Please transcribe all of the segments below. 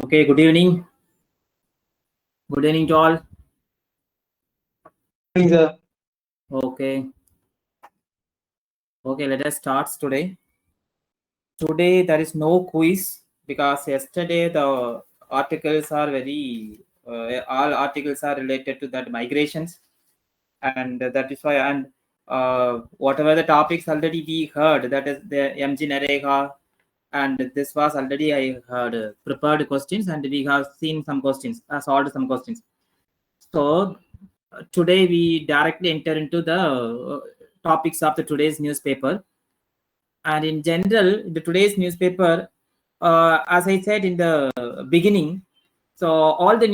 Okay, good evening. Good evening to all. Good evening, sir. Okay, let us start today. Today there is no quiz because yesterday the articles are all articles are related to that migrations, and that is why, and whatever the topics already we heard, that is the MG Narega, and this was already I heard prepared questions, and we have seen some questions, solved some questions. So today we directly enter into the topics of the today's newspaper. And in general, the today's newspaper, as I said in the beginning, so all the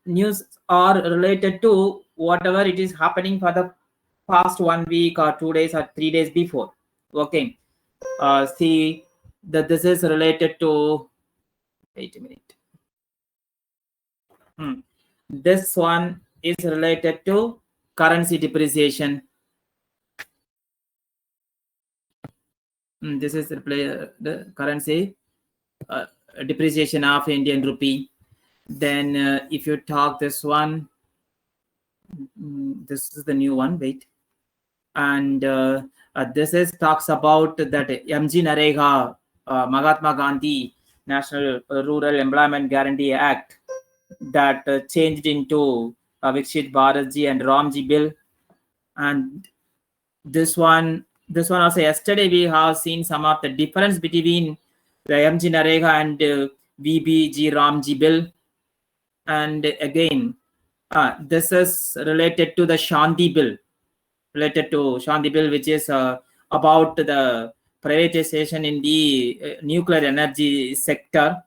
news are related to whatever it is happening for the past 1 week or 2 days or 3 days before. Okay, see that this is related to. Wait a minute. This one is related to currency depreciation. This is the currency depreciation of Indian rupee. Then if you talk this one, this is the new one. Wait, and this is talks about that MG Narega, Mahatma Gandhi National Rural Employment Guarantee Act, that changed into Vikshit Bharatji and Ramji bill. And this one also, yesterday we have seen some of the difference between the MG Narega and VBG Ramji bill. And again, this is related to the Shanti bill, which is about the privatization in the nuclear energy sector.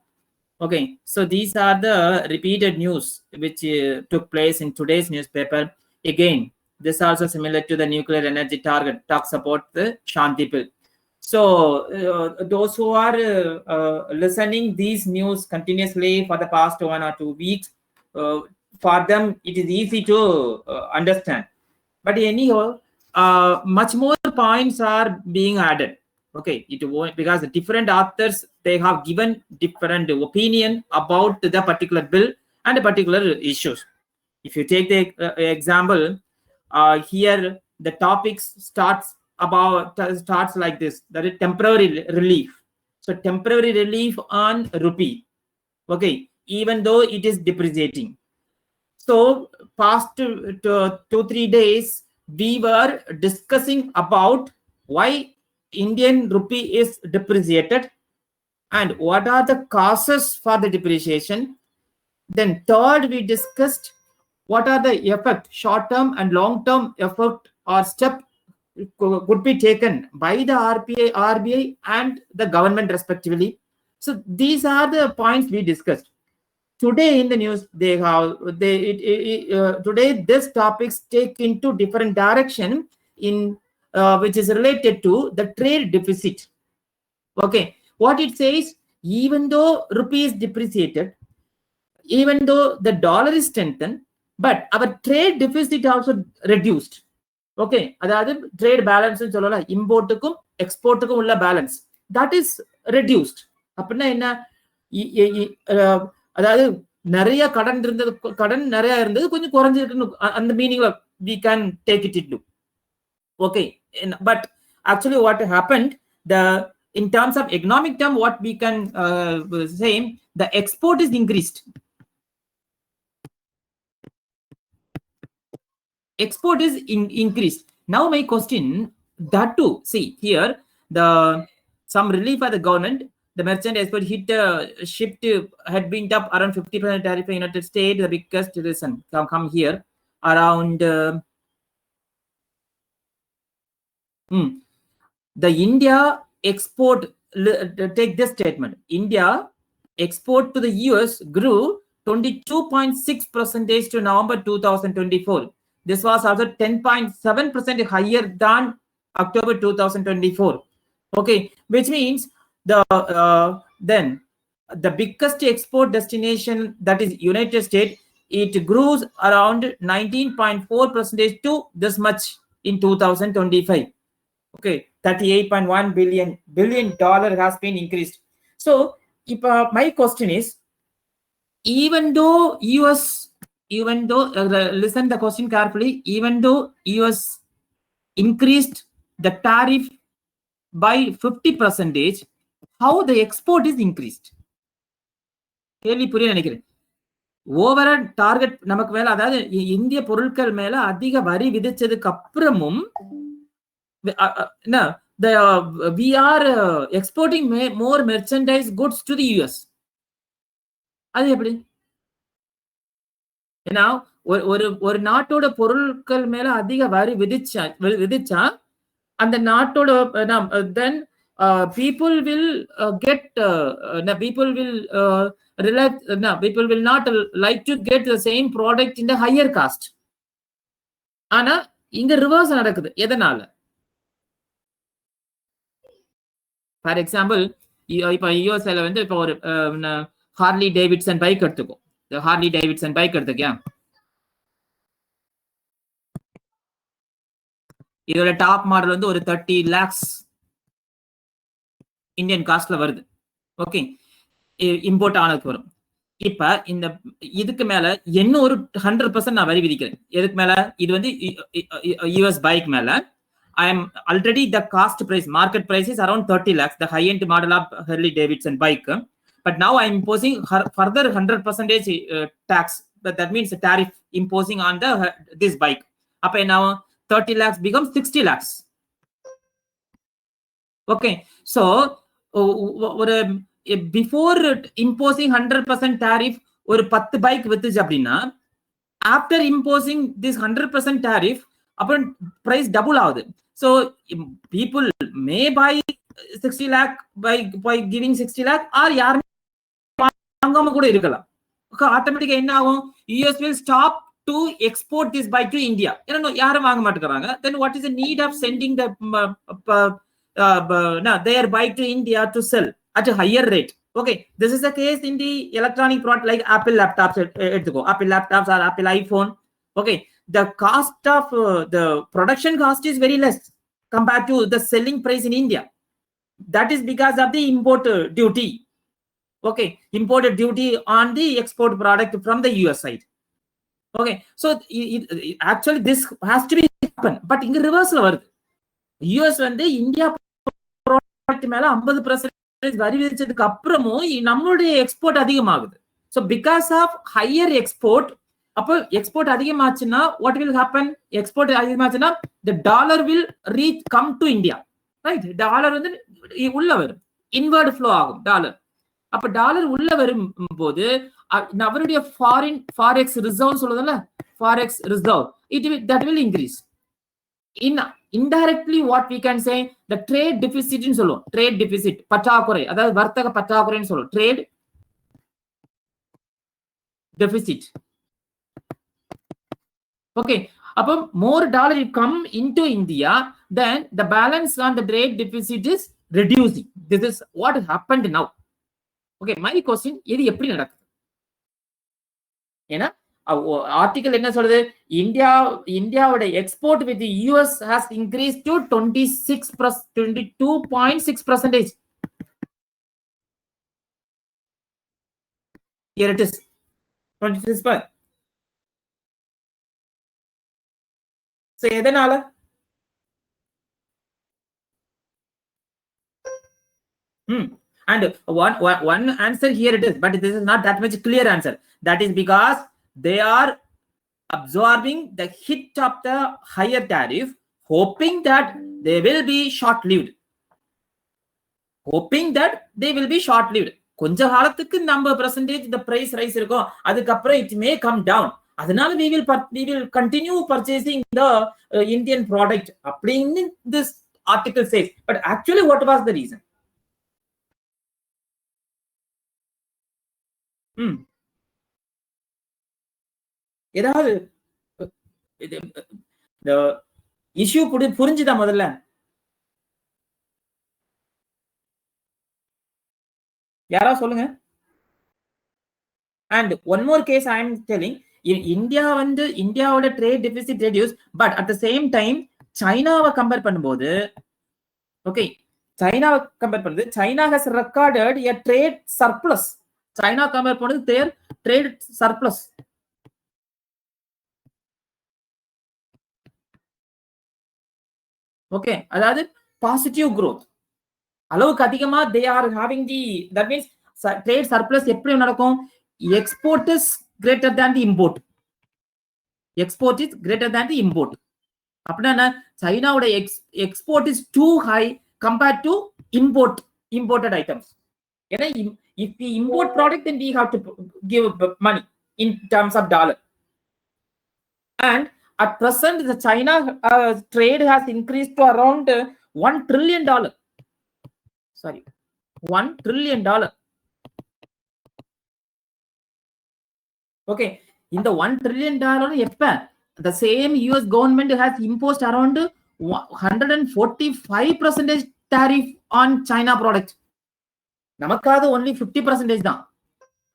Okay, so these are the repeated news which took place in today's newspaper. Again, this also similar to the nuclear energy target, talks about the Shanti bill. So those who are listening these news continuously for the past 1 or 2 weeks, for them it is easy to understand. But anyhow, much more points are being added. Okay, it won't, because the different authors, they have given different opinion about the particular bill and particular issues. If you take the example, here the topics starts like this, that is temporary relief. So temporary relief on rupee, okay, even though it is depreciating. So past 2-3 days we were discussing about why Indian rupee is depreciated and what are the causes for the depreciation. Then third, we discussed what are the effect, short-term and long-term effect or step could be taken by the RBI and the government respectively. So these are the points we discussed. Today in the news, today this topics take into different direction in which is related to the trade deficit. Okay, what it says, even though rupee is depreciated, even though the dollar is strengthened, but our trade deficit also reduced. Okay, அதாவது trade balance சொல்லல, இம்போர்ட்டுக்கும் எக்ஸ்போர்ட்டுக்கும் உள்ள balance that is reduced. அப்படின்னா என்ன, அதாவது நிறைய கடன் நிறைய இருந்தது, கொஞ்சம் குறைஞ்சிருக்கு, அந்த மீனிங்ல we can take it into. Okay, but actually what happened, in terms of economic term, what we can say, the export is increased. Export is increased. Now my question, that too, see here, some relief by the government, the merchant export hit shipped had been up around 50% tariff in United States. The biggest reason come here around the India export. Take this statement, India export to the US grew 22.6% to November 2024. This was also 10.7% higher than October 2024. Okay, which means then the biggest export destination, that is United States, it grows around 19.4% to this much in 2025. Okay, $38.1 billion has been increased. So if my question is, even though listen the question carefully, even though US increased the tariff by 50%, how the export is increased? கேள்வி புரிய நினைக்கிறேன். Overall target நமக்கு மேல, அதாவது இந்திய பொருட்கள் மேல அதிக வரி விதிச்சதுக்கு அப்புறமும் we are exporting more merchandise goods to the US. அது எப்படி? ஏன்னா ஒரு நாட்டோட பொருட்கள் மேல அதிக வரி விதிச்சா அந்த நாட்டோட then people will people will not like to get the same product in the higher cost. ஆனா இங்க ரிவர்ஸ் நடக்குது. எதனால? ஃபார் எக்ஸாம்பிள், இப்ப யூஎஸ்ல வந்து இப்ப ஒரு ஹார்லி டேவிட்சன் பைக் எடுத்துக்கோ. ஹார்லி டேவிட்சன் பைக் எடுத்துக்கியா, இதோட டாப் மாடல் வந்து ஒரு 30 lakhs இந்தியன் காஸ்ட்ல வருது. ஓகே, இம்போர்ட் ஆனதுக்கு வரும். இப்ப இந்த இதுக்கு மேல என்ன ஒரு 100% நான் வரி விதிக்கிறேன். எதுக்கு மேல? இது வந்து யூஎஸ் பைக் மேல. I am already the cost price, market price is around 30 lakhs, the high end model of Harley Davidson bike. But now I am imposing further 100% tax. That means the tariff imposing on this bike. Up now 30 lakhs becomes 60 lakhs. Okay, so before imposing 100% tariff ஒரு 10 bike வித்துச்சு அப்படின்னா, after imposing this 100% tariff அப்புறம் price double ஆகுது. So people may buy 60 lakh by giving 60 lakh, or யாருமே வாங்காம கூட இருக்கலாம். ஆட்டோமேட்டிக்கா என்ன ஆகும்? US will stop to export this bike to India. ஏன்னா யாரும் வாங்க மாட்டேங்கிறாங்க. Then what is the need of sending their bike to India to sell at a higher rate? Okay, this is the case in the electronic product like Apple laptops. Apple laptops or Apple iPhone. Okay, the cost of the production cost is very less compared to the selling price in India. That is because of the import duty. Okay, imported duty on the export product from the US side. Okay, so actually this has to be happen, but inga reverse la varudhu. US வந்து India product மேல 50% வரி விதிச்சதுக்கு அப்புறமும் நம்மளுடைய export அதிகமாகுது. So because of higher export, அப்போ export அதிகமாச்சுன்னா what will happen? Export அதிகமாச்சுன்னா the dollar will come to India, right? Dollar வந்து உள்ள வரும், இன்வர்ட் ஃப்ளோ ஆகும் டாலர். அப்ப டாலர் உள்ள வரும் போது அவருடைய ஃபாரெக்ஸ் ரிசர்வ் சொல்லுதுல்ல, forex reserve that will increase. Indirectly what we can say, the trade deficit ன்னு சொல்லுவோம். trade deficit பற்றாக்குறை, அதாவது வர்த்தக பற்றாக்குறைன்னு சொல்லுவோம். trade deficit. Okay, அப்போ more dollar come into India, then the balance on the trade deficit is reducing. This is what happened now. Okay, my question, இது எப்படி நடக்குது? ஏன்னா ஆர்டிகல் என்ன சொல்றது? இந்தியாவோட export with US has increased to 22.6%. Here it is 26%. So எதனால? And one answer here it is, but this is not that much clear answer. That is because they are absorbing the hit of the higher tariff, hoping that they will be short-lived. கொஞ்ச காலத்துக்கு நம்ம percentage the price rise இருக்கும், அதுக்கப்புறம் it may come down. அதனால we will continue purchasing the Indian product அப்படின்னு this article says. But actually what was the reason? ஏதாவது issue புரிஞ்சுதா முதல்ல? யாரா சொல்லுங்க. And one more case I am telling, India வந்து இந்தியாவோட trade deficit reduce, but at the same time சைனாவை compare பண்ணும்போது, ஓகே, சைனாவை கம்பேர் பண்ணுது, China has recorded a trade surplus. China compare பண்ணுது, their trade surplus. Okay, அதாவது positive growth. அளவுக்கு அதிகமா they are having the, that means trade surplus எப்படி நடக்கும்? Export is greater than the import. Export is greater than the import. அப்படின்னா சைனாவோட export is too high compared to imported items. ஏன்னா if we import product, then we have to give money in terms of dollar. And at present, the China trade has increased to around $1 trillion. Sorry, $1 trillion. Okay, in the $1 trillion, the same US government has imposed around 145% tariff on China product. நமக்காவது only 50% தான்.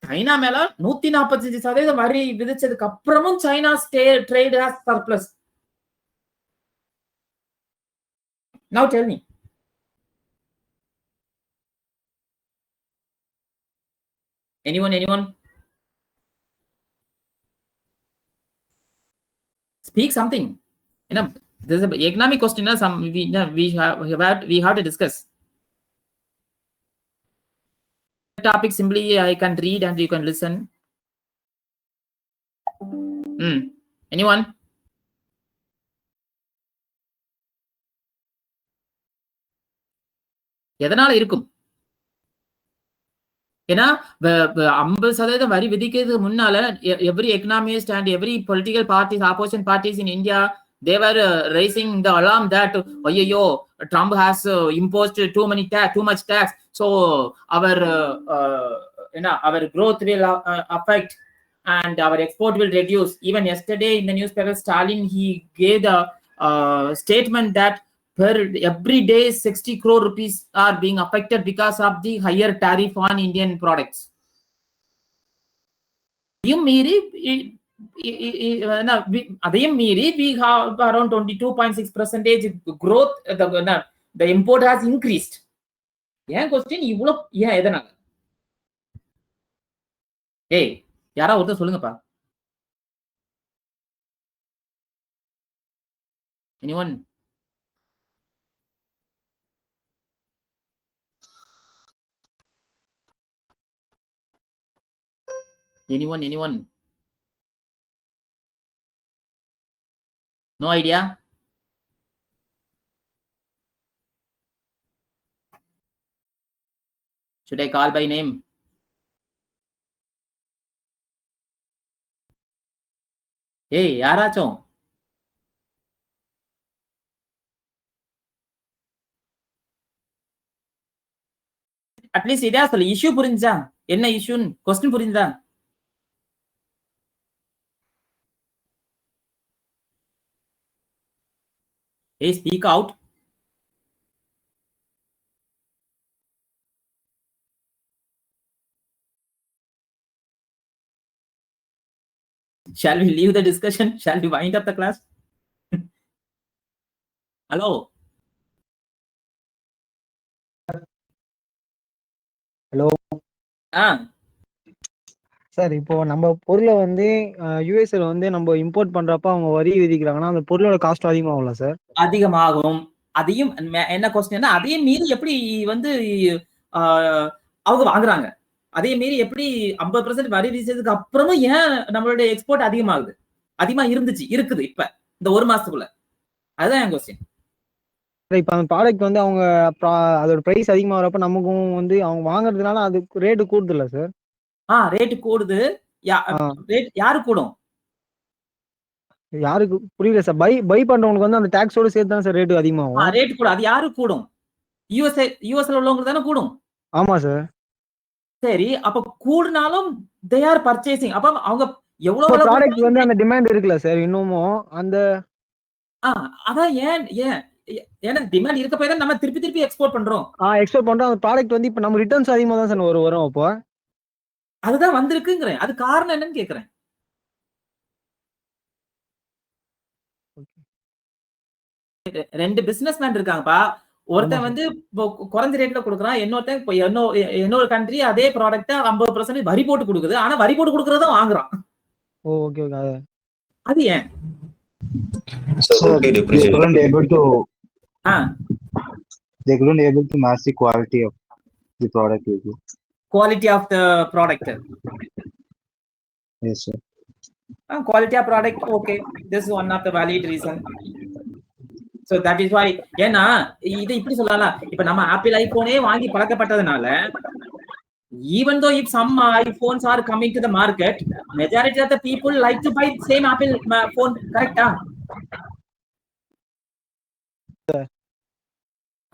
China மேல 145% வரி விதிச்சதுக்கு அப்புறமும் China trade has surplus. Now tell me. Anyone? Speak something. You know, there's an economic question. We have to discuss. The topic simply I can read and you can listen. Anyone? எதனால இருக்கும்? ஏன்னா 50% வரி விதிக்கிறதுக்கு முன்னால every economist and every political parties, opposition parties in India, they were raising the alarm that ayyo, Trump has imposed too much tax, so our growth will affect and our export will reduce. Even yesterday in the newspaper, Stalin, he gave the statement that per every day 60 crore rupees are being affected because of the higher tariff on Indian products. அதையும் மீறி we have around 22.6% growth. The import has increased. ஏன் question இவ்வளோ? ஏன் எதனால? ஏய், யாரா ஒருத்தர் சொல்லுங்கப்பா. Anyone? Anyone? No idea? Should I call by name? ஏய், யாராச்சும் அட்லீஸ்ட் இதா சொல்லு. இஷ்யூ புரிஞ்சா? என்ன இஷ்யூன்னு கொஸ்டின் புரிஞ்சா? Hey, speak out. Shall we leave the discussion? Shall we wind up the class? Hello. Hello sir, இப்போ நம்ம பொருளை வந்து யூஎஸ்ல வந்து நம்ம இம்போர்ட் பண்றப்ப அவங்க வரி விதிக்கிறாங்கன்னா அந்த பொருளோட காஸ்ட் அதிகமாகும்ல சார்? அதிகமாகும். அதையும் என்ன கொஸ்டின், அதையும் மீறி எப்படி வந்து அவங்க வாங்குறாங்க? அதையும் மீறி எப்படி 50% வரி விதிச்சதுக்கு அப்புறமும் ஏன் நம்மளுடைய எக்ஸ்போர்ட் அதிகமாகுது? அதிகமா இருக்குது இப்ப இந்த ஒரு மாசத்துக்குள்ள. அதுதான் என் கொஸ்டின். இப்ப அந்த ப்ராடக்ட் வந்து அவங்க அதோட பிரைஸ் அதிகமாகறப்ப நமக்கும் வந்து அவங்க வாங்குறதுனால அது ரேட்டு கூடுது இல்ல சார்? ரேட்டு கூடுது. யாரு கூடும்? யாருக்கு புரியல சார். பை பண்றவங்களுக்கு வந்து அந்த டாக்ஸோட சேர்த்து தான் சார் ரேட் அதிகமாகும். ரேட் கூடும். அது யாரு கூடும்? யூஎஸ்ல உள்ளவங்க தானே கூடும். ஆமா சார். சரி, அப்ப கூடுனாலும் they are purchasing. அப்ப அவங்க எவ்வளவு ப்ராடக்ட் வந்து அந்த டிமாண்ட் இருக்குல்ல சார் இன்னமும் அந்த அதான் ஏன்னா டிமாண்ட் இருக்க போய் தான் நம்ம திருப்பி எக்ஸ்போர்ட் பண்றோம். எக்ஸ்போர்ட் பண்றோம். அந்த ப்ராடக்ட் வந்து இப்ப நம்ம ரிட்டர்ன்ஸ் அதிகமா தான் சார் வரும். அப்போ அதுதான் வந்திருக்குங்கிறேன். அது காரணம் என்னன்னு கேக்குறேன். ரெண்டு பிசினஸ் மேன் இருக்காங்கப்பா. ஒருத்தன் வந்து குறைஞ்ச ரேட்ல கொடுக்குறான், இன்னொருத்தன் இப்போ இன்னொரு கண்ட்ரி அதே ப்ராடக்ட்ட 50% வரி போட்டு கொடுக்குது. ஆனா வரி போட்டு கொடுக்கறத வாங்குறான். Okay okay. அது ஏன்? So they couldn't able to they couldn't able to match the quality of the product. Quality of the product. Yes, sir. Quality of product, okay. This is one of the valid reason. So that is why, ஏன்னா இது இப்படி சொல்லலாம், இப்ப நம்ம apple ஐபோனே வாங்கி பழக்கப்பட்டதுனால, even though if some iPhones are coming to the market, majority of the people like to buy same Apple phone, correct?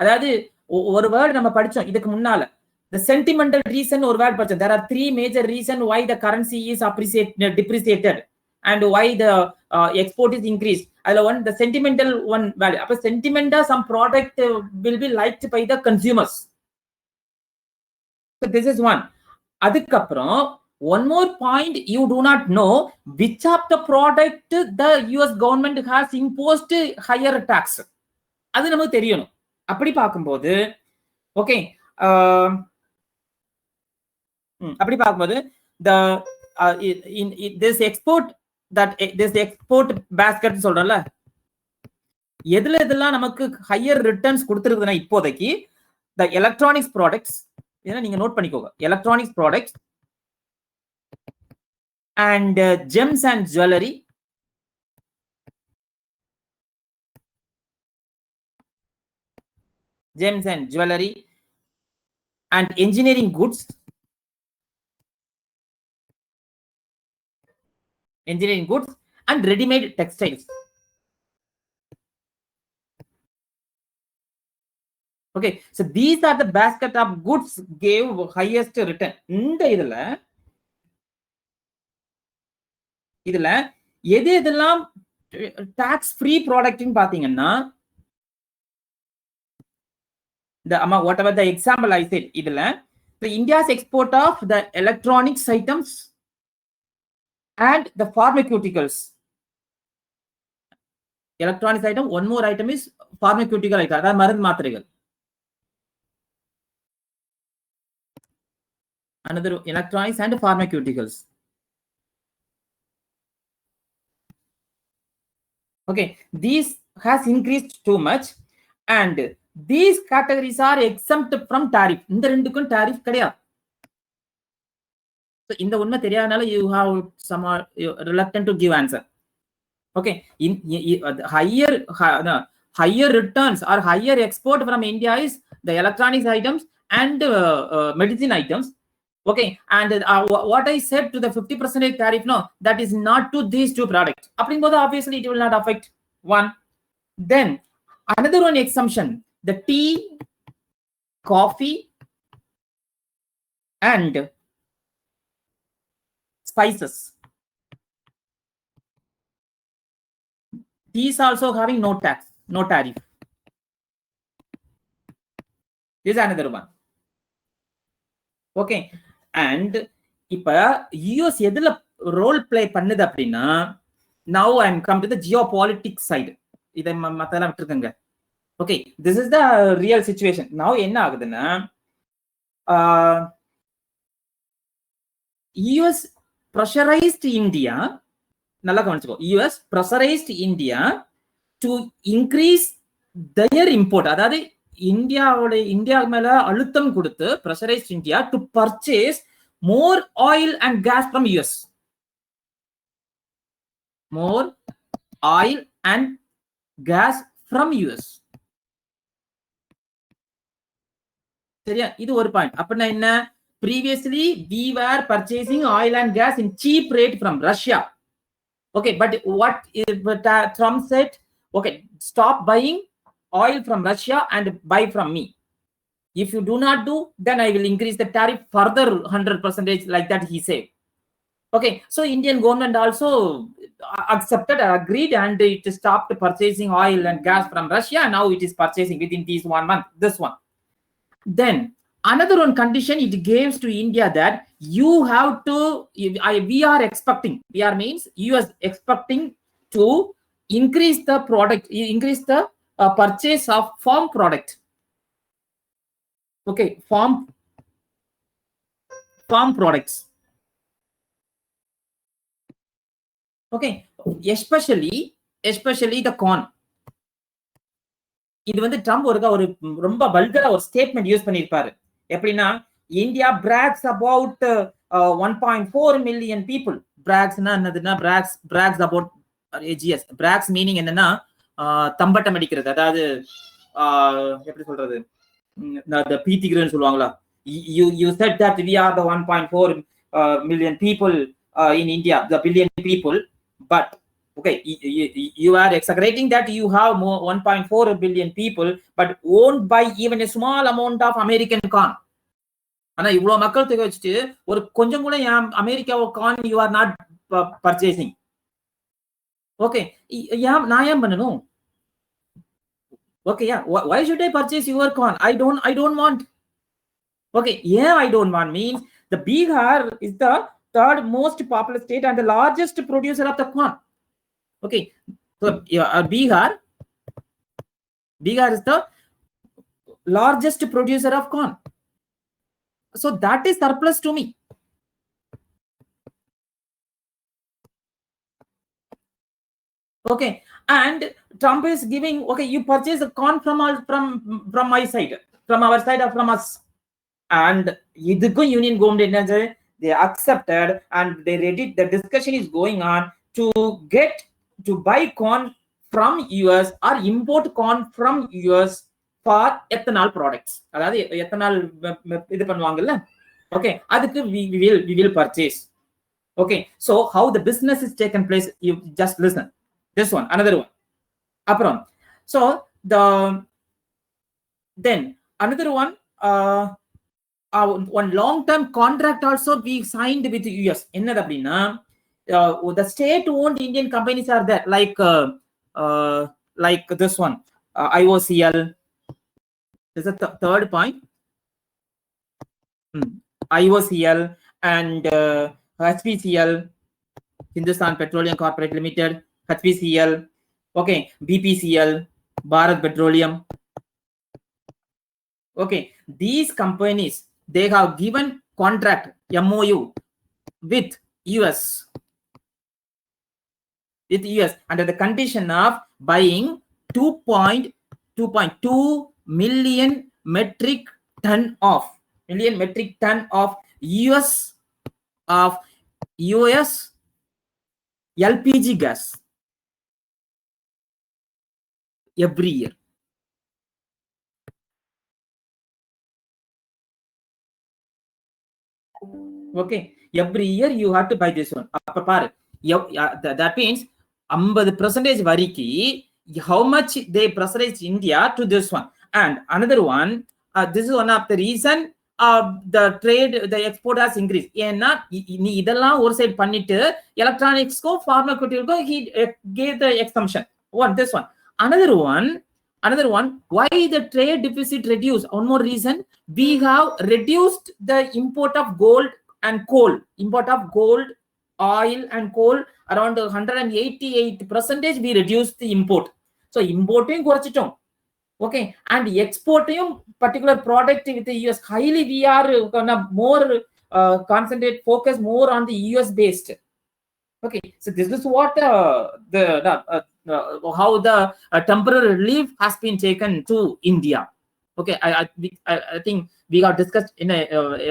அதாவது ஒரு word நம்ம படிச்சோம் இதுக்கு முன்னால, the sentimental reason ஒரு வேர்ட் படிச்சோம். There are 3 major reasons why the currency is depreciated and why the export is increased. அதுல one, the sentimental one value. அப்ப sentimental some product will be liked by the consumers. So this is one. அதுக்கப்புறம் one more point, you do not know which of the product the US government has imposed higher tax. அது நமக்கு தெரியணும். அப்படி பார்க்கும்போது okay, அப்படி பார்க்கும்போது the in this export basket சொல்றல, எதுல இதெல்லாம் நமக்கு ஹையர் ரிட்டர்ன்ஸ் கொடுத்துருக்குதுன்னா இப்போதைக்கு the electronics products, ஏன்னா நீங்க நோட் பண்ணிக்கோங்க, electronics products and gems and jewelry, and engineering goods, and ready-made textiles. Okay, so these are the basket of goods gave highest return. இந்த இதுல எது எதெல்லாம் டாக்ஸ் ஃப்ரீ ப்ராடக்ட்னு பாத்தீங்கன்னா, the whatever the example I said, இதுல the India's export of the electronics items and the pharmaceuticals. Electronics item, one more item is pharmaceutical item, அதாவது மருந்து மாத்திரைகள். Another electronics and pharmaceuticals. Okay, these has increased too much and these categories are exempt from tariff. இந்த ரெண்டுக்கும் tariff கிடையாது. So இந்த உண்மை தெரியாதனால you have some reluctant to give answer. Okay, in higher returns or higher export from India is the electronics items and medicine items. Okay, and what I said to the 50% tariff, no, that is not to these two products. Obviously it will not affect one. Then another one exemption, the tea, coffee and spices, these also having no tax, no tariff. This is another one. Okay, and இப்ப US எதுல role play பண்ணுது அப்படின்னா, now I am come to the geopolitics side. இதை மத்தெல்லாம் விட்டுருக்கங்க. Okay, this is the real situation. Now என்ன ஆகுதுன்னா, US pressurized India, நல்லா கவனிச்சுக்கோ, US pressurized India to increase their import. அதாவது India மேல அழுத்தம் கொடுத்து pressurized India to purchase more oil and gas from US. More oil and gas from US. சரியா, இது ஒரு பாயிண்ட். அப்படின்னா என்ன, previously we were purchasing oil and gas in cheap rate from Russia. Okay, but what Trump said, okay, stop buying oil from Russia and buy from me. If you do not do, then I will increase the tariff further 100%, like that he said. Okay, so Indian government also accepted, agreed, and it stopped purchasing oil and gas from Russia. Now it is purchasing within this 1 month, this one. Then another one condition it gives to India, that you have to, we are expecting, we are means US expecting to increase the product, increase the purchase of farm product. Okay, farm products. Okay, especially the corn. இது வந்து Trump ஒரு ரொம்ப வல்கரா ஒரு statement use பண்ணிருப்பாரு. எப்படின்னா India brags about 1.4 million people. பிராக்ஸ்னா என்னதுன்னா brags about ages. Brags meaning என்னன்னா தம்பட்டம் அடிக்கிறது. அதாவது எப்படி சொல்றது, பீத்திக்கிறதுன்னு சொல்லுவாங்களா. You said that we are the 1.4 million people in India, the billion people, but okay, you are exaggerating that you have more 1.4 billion people, but owned by even a small amount of American corn. ஆனா இவ்வளவு மக்கள் தொகை வச்சுட்டு ஒரு கொஞ்சம் கூட அமெரிக்காவோ corn you are not purchasing. Okay, நான் ஏன் பண்ணணும்? Okay, yeah, why should I purchase your corn? I don't want. Okay, yeah, I don't want means the Bihar is the third most populous state and the largest producer of the corn. Okay, so Bihar is the largest producer of corn, so that is surplus to me. Okay, and Trump is giving, okay, you purchase the corn from my side, from our side or from us, and idukku union government they accepted and they ready. The discussion is going on to buy corn from US or import corn from US for ethanol products. அதாவது ethanol இது பண்ணுவாங்கல்ல. Okay, அதுக்கு we will purchase. Okay, so how the business is taken place, you just listen. This one, another one. Apron. So then another one, one long-term contract also we signed with the US. Enna appadina the state-owned Indian companies are there, like this one, IOCL. This is the third point. IOCL and HPCL, Hindustan Petroleum Corporate Limited, HPCL, okay, BPCL, Bharat Petroleum. Okay, these companies, they have given contract MOU with US under the condition of buying 2.2 million metric ton of US LPG gas every year. Okay, every year you have to buy this one. That means 50% variki, how much they pressurize India to this one. And another one, this is one of the reason the trade, the export has increased. ஏன்னா நீ இதெல்லாம் ஒரு side பண்ணிட்டு எலக்ட்ரானிக்ஸ்க்கும் pharmaceuticalக்கும் he gave the exemption. This one. Another one, why the trade deficit reduced? One more reason, we have reduced the import of gold and coal. Import of gold, oil and coal around 188% we reduced the import. So importing குறைச்சிட்டோம். Okay, and exporting particular product with the US highly we are gonna more concentrate, focus more on the US based. Okay, so this is what how the temporary relief has been taken to India. Okay, I think we have discussed in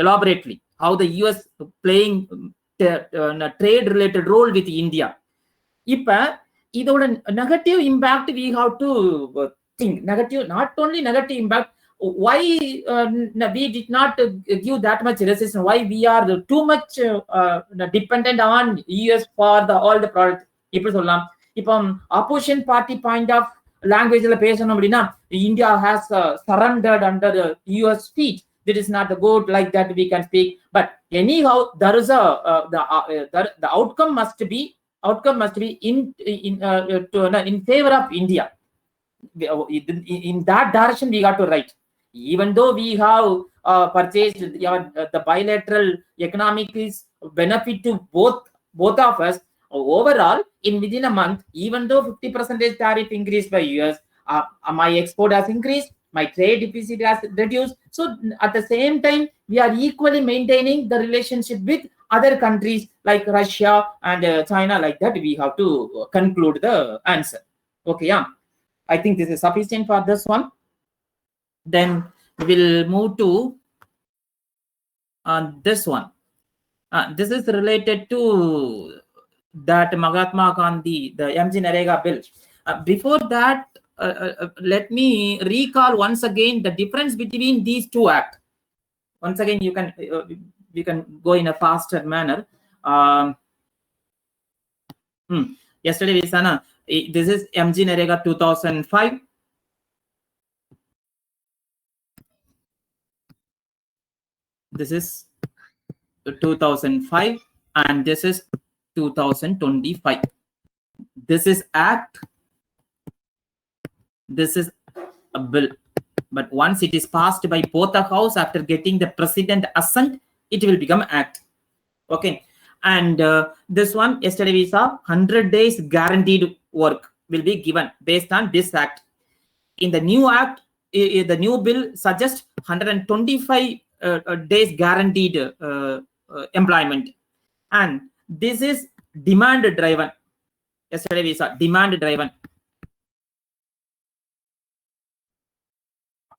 elaborately how the US playing trade related role with India. இப்ப இதோட negative impact we have to think. Negative, not only negative impact, why we did not give that much resistance, why we are too much dependent on US for all the products. இப்படி சொல்லலாம். இப்போ opposition party point of languageல பேசணும் அப்படின்னா India has surrendered under US feet. That is not the good like that we can speak. But anyhow, there is the outcome must be in favor of India. In that direction we got to write. Even though we have purchased the bilateral economic is benefit to both of us, overall in within a month, even though 50% tariff increased by US, my export has increased, My trade deficit has reduced. So at the same time, we are equally maintaining the relationship with other countries like Russia and China. Like that, we have to conclude the answer. Okay, yeah. I think this is sufficient for this one. Then we'll move to this one. This is related to that Mahatma Gandhi, the MG Narega bill. Before that, let me recall once again the difference between these two acts. Once again, we can go in a faster manner. Yesterday we saw this is MG Narega 2005. This is 2005 and this is 2025. This is act. This is a bill. But once it is passed by both the house after getting the president assent, it will become act. Okay. And this one, yesterday we saw 100 days guaranteed work will be given based on this act. In the new act, the new bill suggests 125 days guaranteed employment. And this is demand driven. Yesterday we saw demand driven.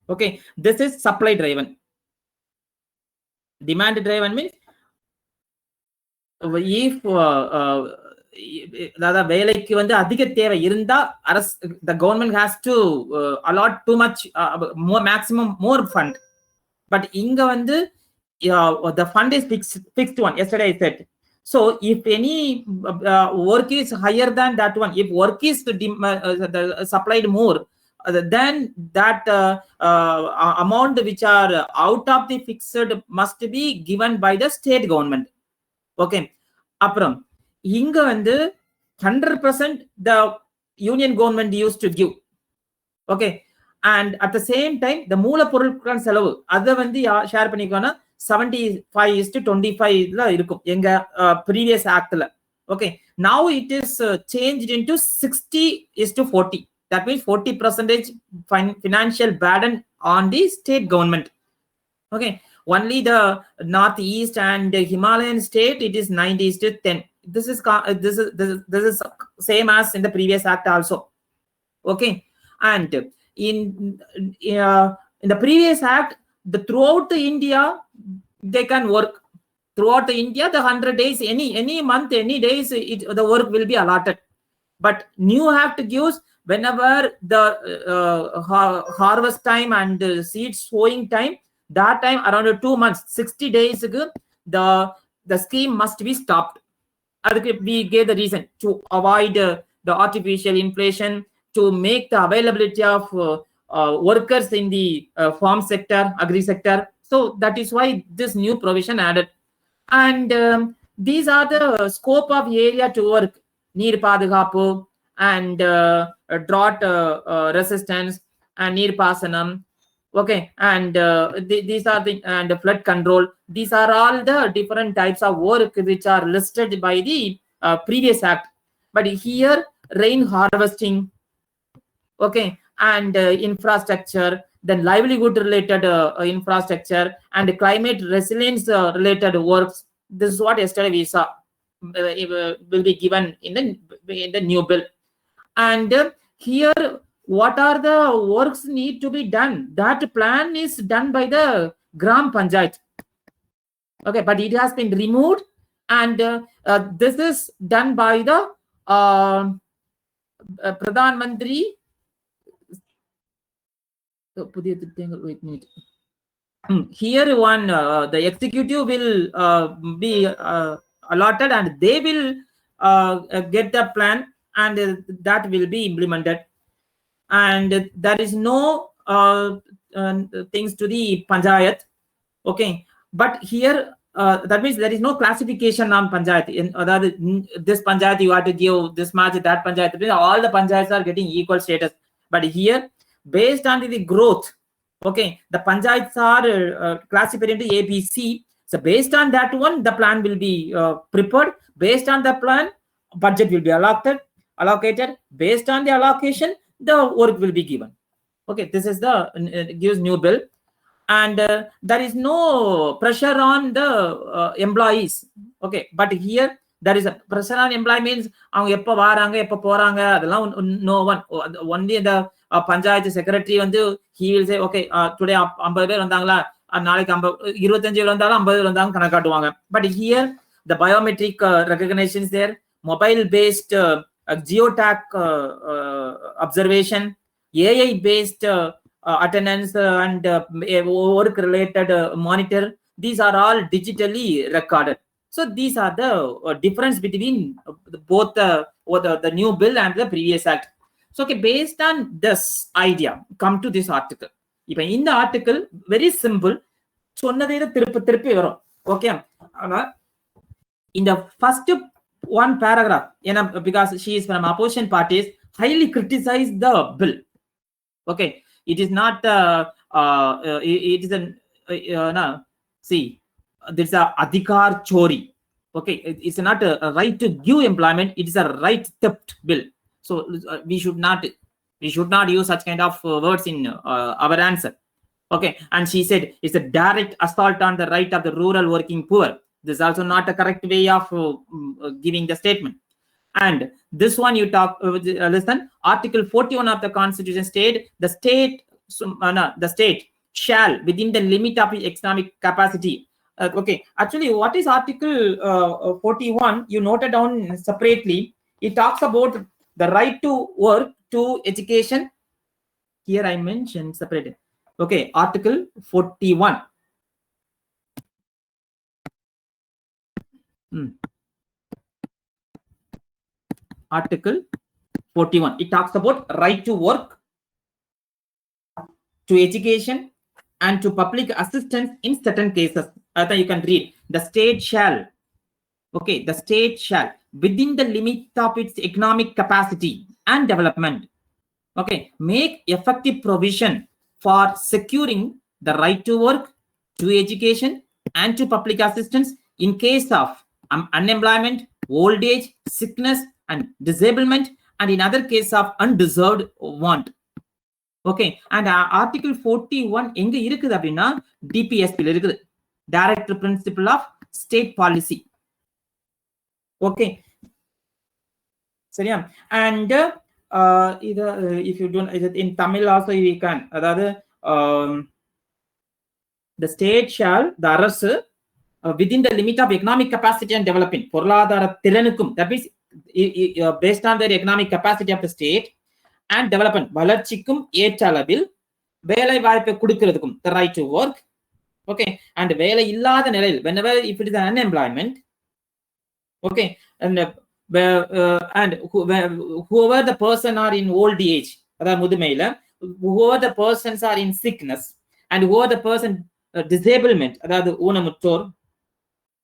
Okay, this is supply driven. Demand driven means if வேலைக்கு வந்து அதிக தேவை இருந்தா the government has to allot too much maximum more fund. But இங்க வந்து the fund is fixed one. Yesterday I said. So if any work is higher than that one, if work is supplied more, then that amount which are out of the fixed must be given by the state government. Okay. Apram inga vandu 100% the union government used to give. Okay. And at the same time the moola porukkan selavu adha vandu share panikona 75:25 la irukum enga previous act la. Okay. Now it is changed into 60:40. That means 40% financial burden on the state government. Okay. Only the northeast and the Himalayan state, it is 90:10. This is same as in the previous act also. Okay. And in the previous act, throughout India, they can work. Throughout India, the 100 days, any month, any days, the work will be allotted. But new act gives whenever the harvest time and seed sowing time, that time around 2 months, 60 days ago, the scheme must be stopped. We gave the reason to avoid the artificial inflation, to make the availability of workers in the farm sector, agri sector. So that is why this new provision added. And these are the scope of area to work. Neer Padagapu and drought resistance and neer pasanam. Okay. And these are the flood control. These are all the different types of work which are listed by the previous act. But here rain harvesting, okay, and infrastructure, then livelihood related infrastructure and climate resilience related works. This is what yesterday we saw will be given in the new bill. And here what are the works need to be done? That plan is done by the Gram Panchayat. Okay, but it has been removed, and this is done by the Pradhan Mantri. Wait a minute. Here one the executive will be allotted, and they will get the plan, and that will be implemented. And there is no things to the Panchayat. Okay, but here that means there is no classification on Panchayat. In this Panchayat you have to give this much, that Panchayat. All the Panchayats are getting equal status. But here, based on the growth, okay, the Panchayats are classified into A, B, C. So based on that one, the plan will be prepared. Based on the plan, budget will be allocated. Based on the allocation, the work will be given. Okay, this is the gives new bill, and there is no pressure on the employees. Okay, but here there is a pressure on employee means அவங்க எப்ப வராங்க எப்ப போறாங்க அதெல்லாம் no one, only the panchayat secretary வந்து he will say okay today 50 பேர் வந்தாங்களா நாளைக்கு 25 பேர் வந்தாலும் 50 பேர் வந்தாலும் கணக்கு காட்டுவாங்க. But here the biometric recognition is there, mobile based geotag observation, AI based attendance and work related monitor, these are all digitally recorded. So these are the difference between both the new bill and the previous act. So okay, based on this idea, come to this article. Ipa in the article very simple, சொன்னதே திருப்பி வரும். Okay, in the first one paragraph, because she is from opposition parties, highly criticized the bill. Okay, it is not it is an see, this is a adhikar chori. Okay, it's not a right to give employment, it is a right theft bill. So we should not use such kind of words in our answer. Okay, and she said it's a direct assault on the right of the rural working poor. This is also not a correct way of giving the statement. And this one you talk listen, article 41 of the constitution state the state shall within the limit of economic capacity. Okay, actually what is article 41 you noted down separately. It talks about the right to work, to education. Here I mentioned separated. Okay, article 41. Article 41, it talks about right to work, to education and to public assistance in certain cases. You can read the state shall, okay, the state shall within the limit of its economic capacity and development, okay, make effective provision for securing the right to work, to education and to public assistance in case of unemployment, old age, sickness and disablement, and in other case of undeserved want. Okay, and article 41 எங்க இருக்குது அப்படின்னா DPSP ல இருக்குது, Director Principle of State Policy. Okay, சரியா? And if you don't, in Tamil also we can, அதாவது the state shall, the அரசு within the limit of economic capacity and development, பொருளாதார திறனுக்கும், that means based on their economic capacity of the state and development, வளர்ச்சிக்கும் ஏற்ற அளவில் வேலை வாய்ப்பை கொடுக்கிறதுக்கும், the right to work. Okay, and வேலை இல்லாத நிலையில், whenever if it is an unemployment, okay, and whoever the person are in old age, அதாவது முதுமையில, whoever the persons are in sickness and whoever the person disablement, அதாவது ஊனமுற்றோர்,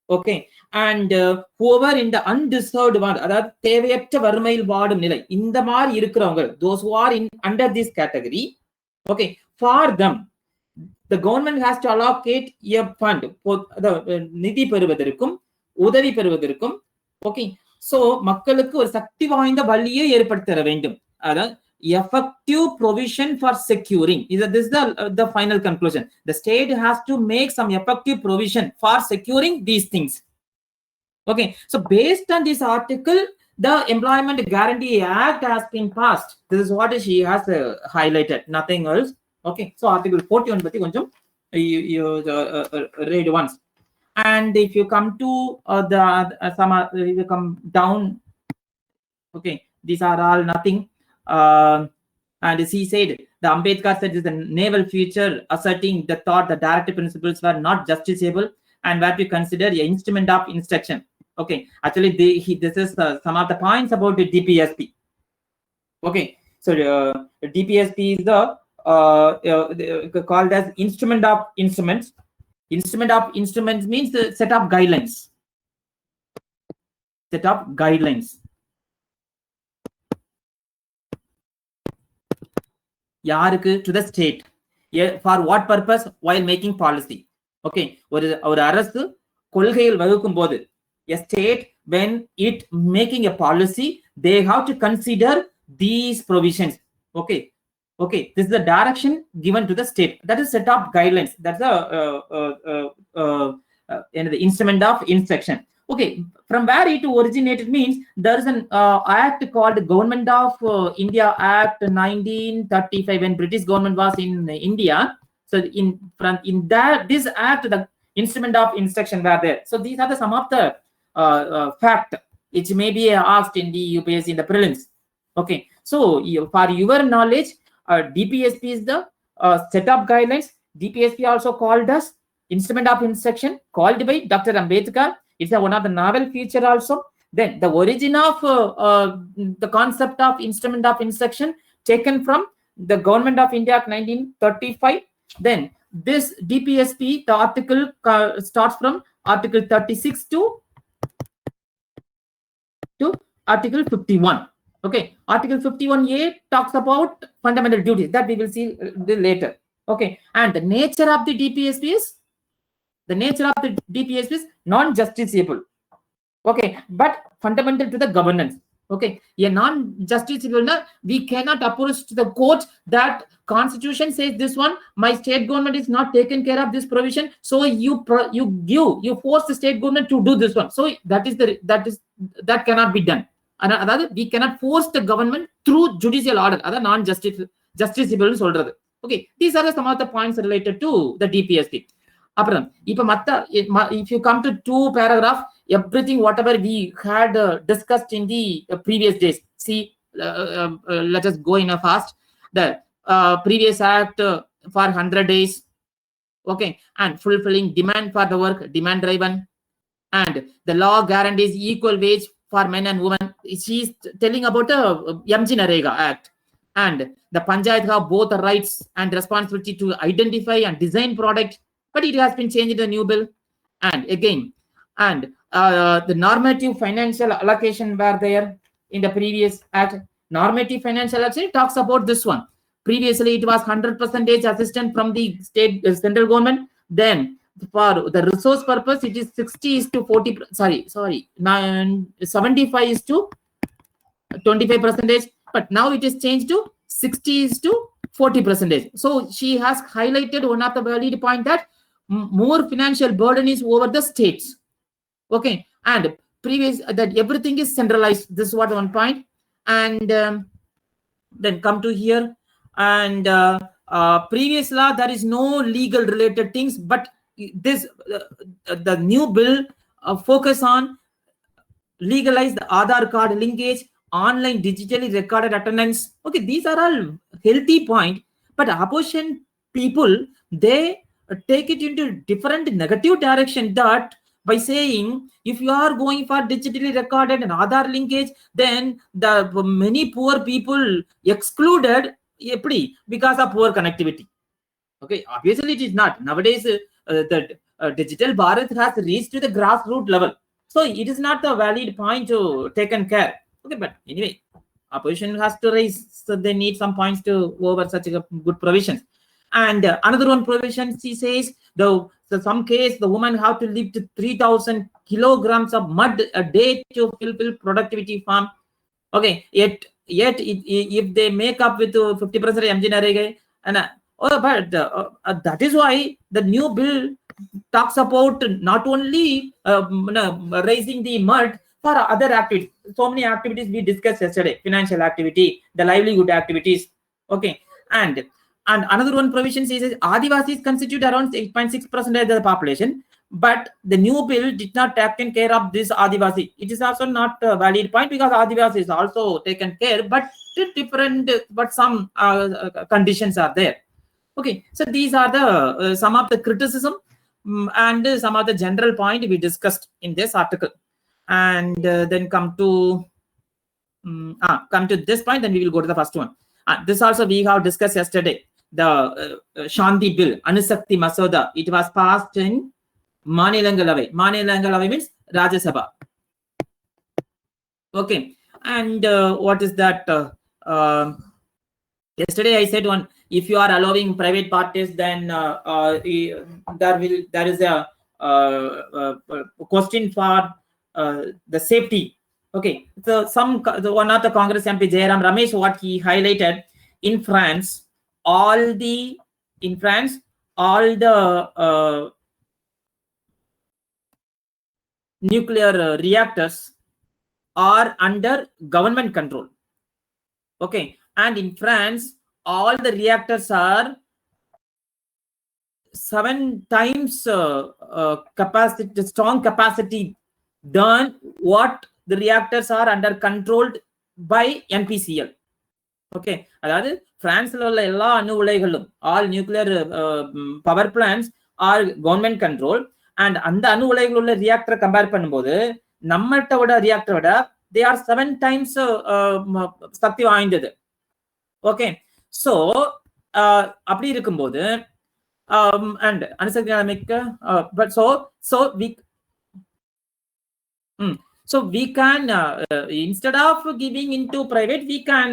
okay, and whoever in the undeserved want, அதாவது தேவையற்ற வறுமையில் வாடும் நிலை, இந்த மாதிரி இருக்கிறவங்க, those who are in under this category, okay, for them the government has to allocate a fund for நிதி பெறுவதற்கும் உதவி பெறுவதற்கும். Okay, so மக்களுக்கு ஒரு சக்தி வாய்ந்த வழியை ஏற்படுத்த வேண்டும், அதாவது effective provision for securing. This is the final conclusion. The state has to make some effective provision for securing these things. Okay, so based on this article, the Employment Guarantee Act has been passed. This is what she has highlighted, nothing else. Okay, so article 41 பத்தி கொஞ்சம் you read once. And if you come to you come down, okay, these are all nothing. And he said, the Ambedkar said is the naval future, asserting the thought the directive principles were not justiciable and were to consider an instrument of instruction. Okay, actually this is some of the points about the DPSP. Okay, so DPSP is the called as instrument of instruments. Instrument of instruments means the set of guidelines. Set of guidelines. யாருக்கு? To the state. For what purpose? While making policy. Okay, ஒரு அரசு கொள்கைகள் வகுக்கும் போது, a state when it making a policy, they have to consider these provisions. Okay, Okay, this is the direction given to the state. That is set of guidelines. That's the instrument of instruction. Okay, from where it originated means there is an act called Government of India Act 1935 when British government was in India. So in this act, the instrument of instruction were there. So these are some of the fact which may be asked in the UPSC in the prelims. Okay, so for your knowledge, DPSP is the set of guidelines. DPSP also called as instrument of instruction, called by Dr. Ambedkar. It's one of the novel feature also. Then the origin of the concept of instrument of instruction taken from the Government of India Act 1935. Then this DPSP, the article starts from Article 36 to Article 51. Okay, Article 51A talks about fundamental duties that we will see later. Okay, and the nature of the DPSP is non-justiciable. Okay, but fundamental to the governance. Okay, a non-justiciable, we cannot approach to the court that Constitution says this one, my state government is not taken care of this provision, so you force the state government to do this one. So that cannot be done. And we cannot force the government through judicial order. That's non-justiciable. Okay, these are some of the points related to the DPSP. If you come to 2 paragraphs, everything whatever we had discussed in the previous days. See, let us go in a fast. The previous act for 100 days. Okay, and fulfilling demand for the work, demand driven, and the law guarantees equal wage for men and women. She's telling about the MG Narega Act, and the Panchayat have both the rights and responsibility to identify and design product, but it has been changed in the new bill. And again, and the normative financial allocation were there in the previous act. Normative financial allocation talks about this one. Previously, it was 100% assistance from the state central government. Then for the resource purpose, it is 60:40. 75:25%. But now it is changed to 60:40%. So she has highlighted one of the valid point that more financial burden is over the states. Okay, and previous that everything is centralized. This is what one point. And then come to here, and previous law there is no legal related things, but this the new bill focus on legalize the Aadhaar card linkage, online digitally recorded attendance. Okay, these are all healthy point, but opposition people, they take it into different negative direction, that by saying if you are going for digitally recorded and Aadhaar linkage, then the many poor people excluded because of poor connectivity. Okay, obviously it is not. Nowadays, the digital Bharat has reached to the grassroots level. So it is not the valid point to taken care. Okay, but anyway, opposition has to raise, so they need some points to over such a good provisions. And another one provision, she says, some case the woman have to lift 3,000 kilograms of mud a day to fulfill productivity farm. Okay, yet if they make up with 50% MG Narega, and but that is why the new bill talks about not only raising the mud for other activities. So many activities we discussed yesterday: financial activity, the livelihood activities. Okay, and another one provision says Adivasis constitute around 8.6% of the population, but the new bill did not take care of this Adivasi. It is also not a valid point, because Adivasi is also taken care, but different, but some conditions are there. Okay, so these are the some of the criticism and some of the general point we discussed in this article. And then come to this point, then we will go to the first one. This also we have discussed yesterday. The Shanti bill, Anusakti Masoda, it was passed in Manilangalavai. Manilangalavai means Rajya Sabha. Okay, and what is that? Yesterday I said one, if you are allowing private parties, then there is a question for the safety. Okay, so one of the Congress MP Jairam Ramesh, what he highlighted, in France, in France, all the nuclear reactors are under government control. Okay, and in France, all the reactors are 7 times capacity, strong capacity than what the reactors are under controlled by NPCL. Okay, அதாவது பிரான்ஸ்ல உள்ள எல்லா அணு உலைகளும் all nuclear power plants are government control, and அந்த அணு உலைகள் உள்ள ரியாக்டரை compare பண்ணும்போது நம்மகிட்ட விட ரியாக்டரை விட they are 7 times சக்தி வாய்ந்தது. ஓகே, ஸோ அப்படி இருக்கும்போது and அணுசக்தி அமைக்க but so we can instead of giving into private, we can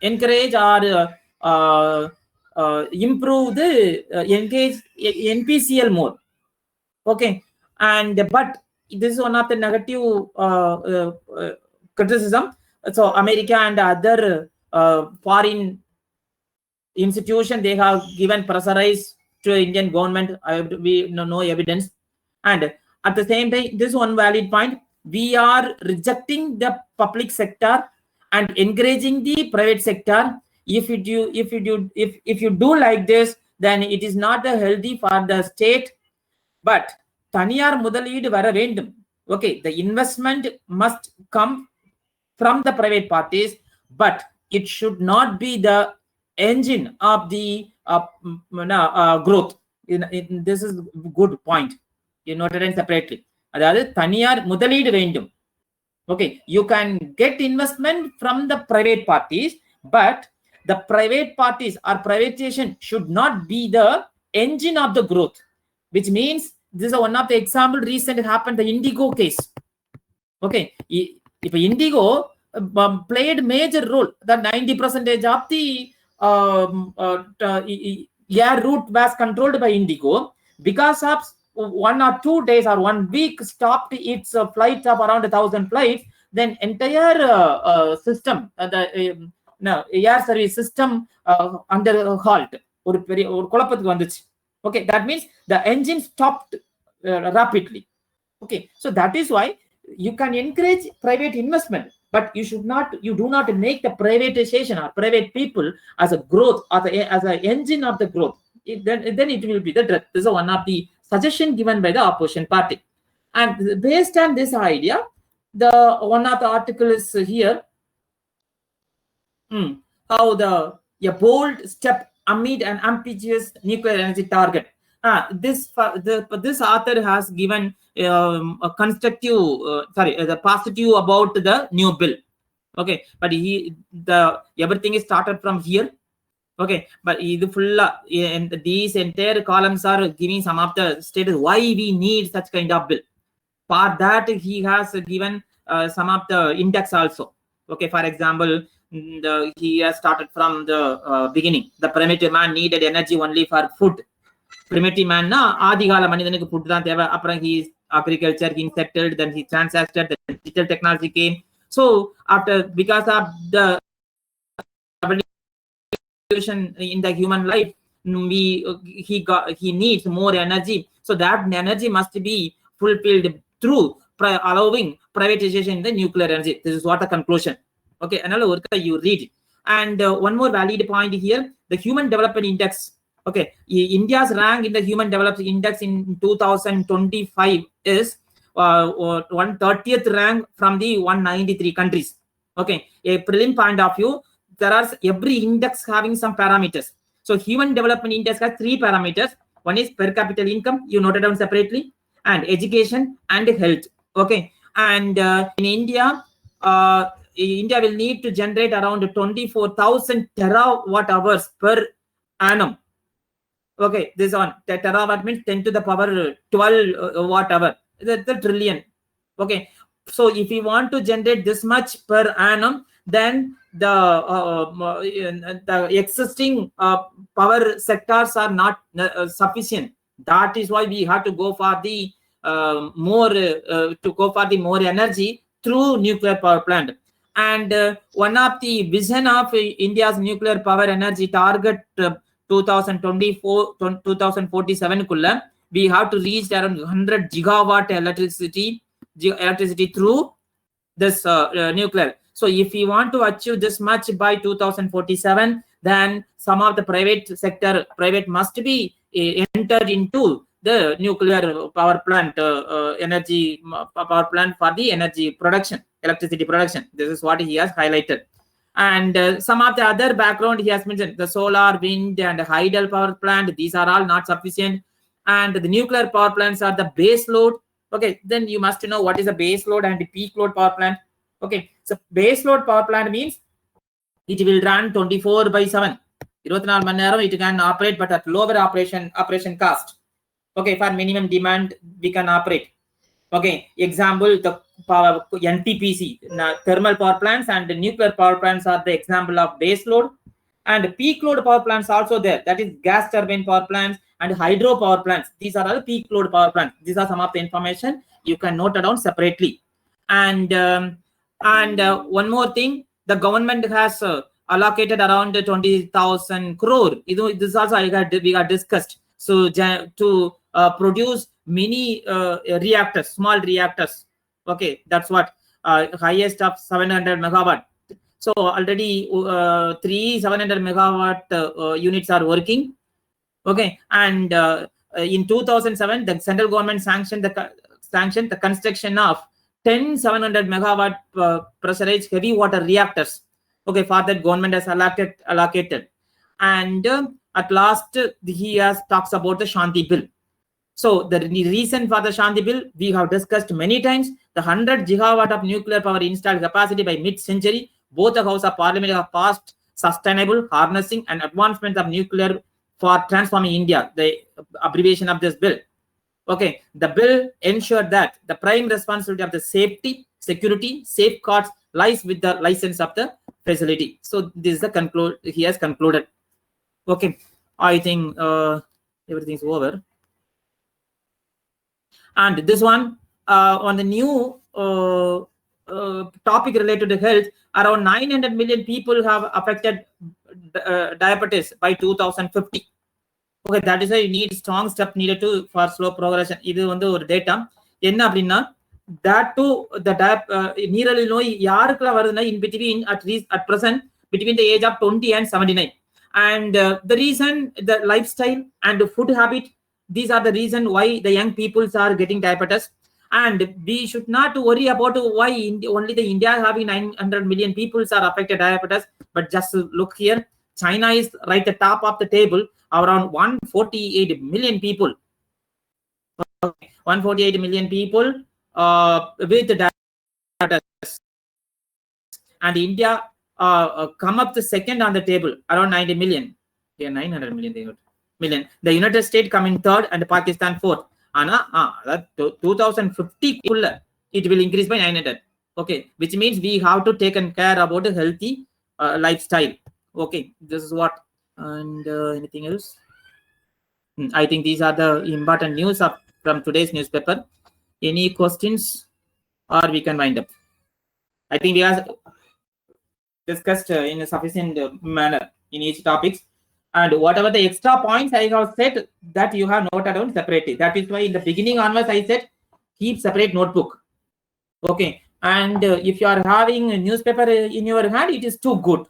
encourage or improve the engage NPCL more. Okay, and but this is one of the negative criticism. So America and other foreign institution, they have given pressurized to Indian government. We no evidence, and at the same time, this one valid point, we are rejecting the public sector and encouraging the private sector. If you do like this, then it is not healthy for the state. But தனியார் முதலீடு வர வேண்டும். Okay, the investment must come from the private parties, but it should not be the engine of the growth. This is good point. You noted it separately. அதாவது தனியார் முதலீடு வேண்டும். Okay, you can get investment from the private parties, but the private parties or privatization should not be the engine of the growth, which means this is one of the example recently happened, the Indigo case. Okay, if Indigo played major role, the 90% of the air route was controlled by Indigo. Because of 1 or 2 days or 1 week stopped its flights of around 1,000 flights, then entire system, the air service system under halt. ஒரு குழப்பத்துக்கு வந்துச்சு. Okay, that means the engine stopped rapidly. Okay, so that is why you can encourage private investment, but you do not make the privatization or private people as a growth or as an engine of the growth. Then it will be the drug. This is one of the suggestion given by the opposition party, and based on this idea, the one of the article is here. How a bold step amid an ambitious nuclear energy target. This author has given a constructive, the positive about the new bill. Okay, but everything is started from here. Okay, but these entire columns are giving some of the status why we need such kind of bill. For that, he has given some of the index also. Okay, for example, he has started from the beginning. The primitive man needed energy only for food. Primitive man na ஆதிகால மனிதனுக்கு food தான் தேவை. அப்புறம் he agriculture, he settled, then he transacted, the digital technology came. So after, because of the in the human life, he needs more energy, so that energy must be fulfilled through allowing privatization in the nuclear energy. This is what the conclusion. Okay, another work you read. And one more valid point here, the human development index. Okay, India's rank in the human development index in 2025 is 130th rank from the 193 countries. Okay, a prelim point of view, there are every index having some parameters. So human development index has 3 parameters. One is per capita income, you noted down separately, and education and health. Okay, and in India will need to generate around 24,000 terawatt hours per annum. Okay, this one terawatt means 10 to the power 12 watt hour. That's a trillion. Okay, so if you want to generate this much per annum, then the existing power sectors are not sufficient. That is why we have to go for the more energy through nuclear power plant. And one of the vision of India's nuclear power energy target 2047 kulla, we have to reach around 100 gigawatt electricity through this nuclear. So if we want to achieve this much by 2047, then some of the private must be entered into the nuclear power plant energy power plant for the energy production, electricity production. This is what he has highlighted. And some of the other background he has mentioned, the solar, wind, and hydel power plant, these are all not sufficient. And the nuclear power plants are the base load. Okay, then you must know what is a base load and peak load power plant. Okay, so base load power plant means it will run 24/7. 24 மணி நேரம் it can operate, but at lower operation cost. Okay, for minimum demand we can operate. Okay, example, the power NTPC, thermal power plants and the nuclear power plants are the example of base load. And peak load power plants also there, that is gas turbine power plants and hydro power plants. These are all peak load power plants. These are some of the information you can note it down separately. And one more thing, the government has allocated around 20,000 crore. This also we got discussed. So to produce mini reactors, small reactors. Okay, that's what highest of 700 megawatt. So already 3 700 megawatt units are working. Okay, and in 2007 the central government sanctioned the construction of 10 700 megawatt pressurized heavy water reactors. Okay, for that government has allocated. And at last he has talks about the Shanti bill. So the reason for the Shanti bill we have discussed many times. The 100 gigawatt of nuclear power installed capacity by mid-century, both the House of Parliament have passed sustainable harnessing and advancement of nuclear for transforming India, the abbreviation of this bill. Okay, the bill ensured that the prime responsibility of the safety, security, safeguards lies with the license of the facility. So this is the he has concluded. Okay, I think everything's over. And this one on the new topic related to health, around 900 million people have affected diabetes by 2050. Okay, that is why you need strong step needed to for slow progression. இது வந்து ஒரு data என்ன அப்படின்னா, that too the நீரழிவு நோய் யாருக்குலாம் வருதுன்னா in between at present between the age of 20 and 79. And the reason, the lifestyle and the food habit, these are the reason why the young peoples are getting diabetes. And we should not worry about why only the India having 900 million people are affected diabetes. But just look here, China is right at the top of the table, around 148 million people. 148 million people with diabetes. And India come up the second on the table, around 90 million. Yeah, 900 million. The United States come in third and Pakistan fourth. That 2050 it will increase by 900. Okay, which means we have to take care about a healthy lifestyle. Okay, this is what. And anything else? I think these are the important news from today's newspaper. Any questions, or we can wind up? I think we have discussed in a sufficient manner in each topics. And whatever the extra points I have said, that you have noted down separately. That is why in the beginning onwards I said keep separate notebook. Okay, and if you are having a newspaper in your hand, it is too good.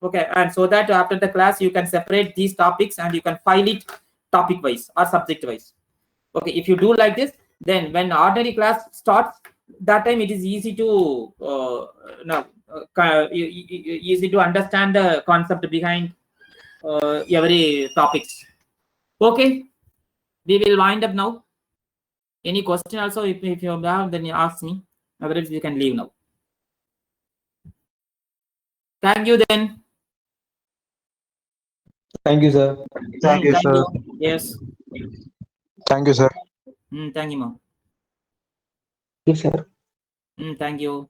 Okay, and so that after the class you can separate these topics and you can file it topic wise or subject wise. Okay, if you do like this, then when ordinary class starts, that time it is easy to easy to understand the concept behind every topics. Okay, we will wind up now. Any question also, if you have, then you ask me. Otherwise you can leave now. Thank you then. Thank you, sir. Thank you, sir. Yes. Thank you, sir. Thank you, ma'am. Yes, sir. Thank you.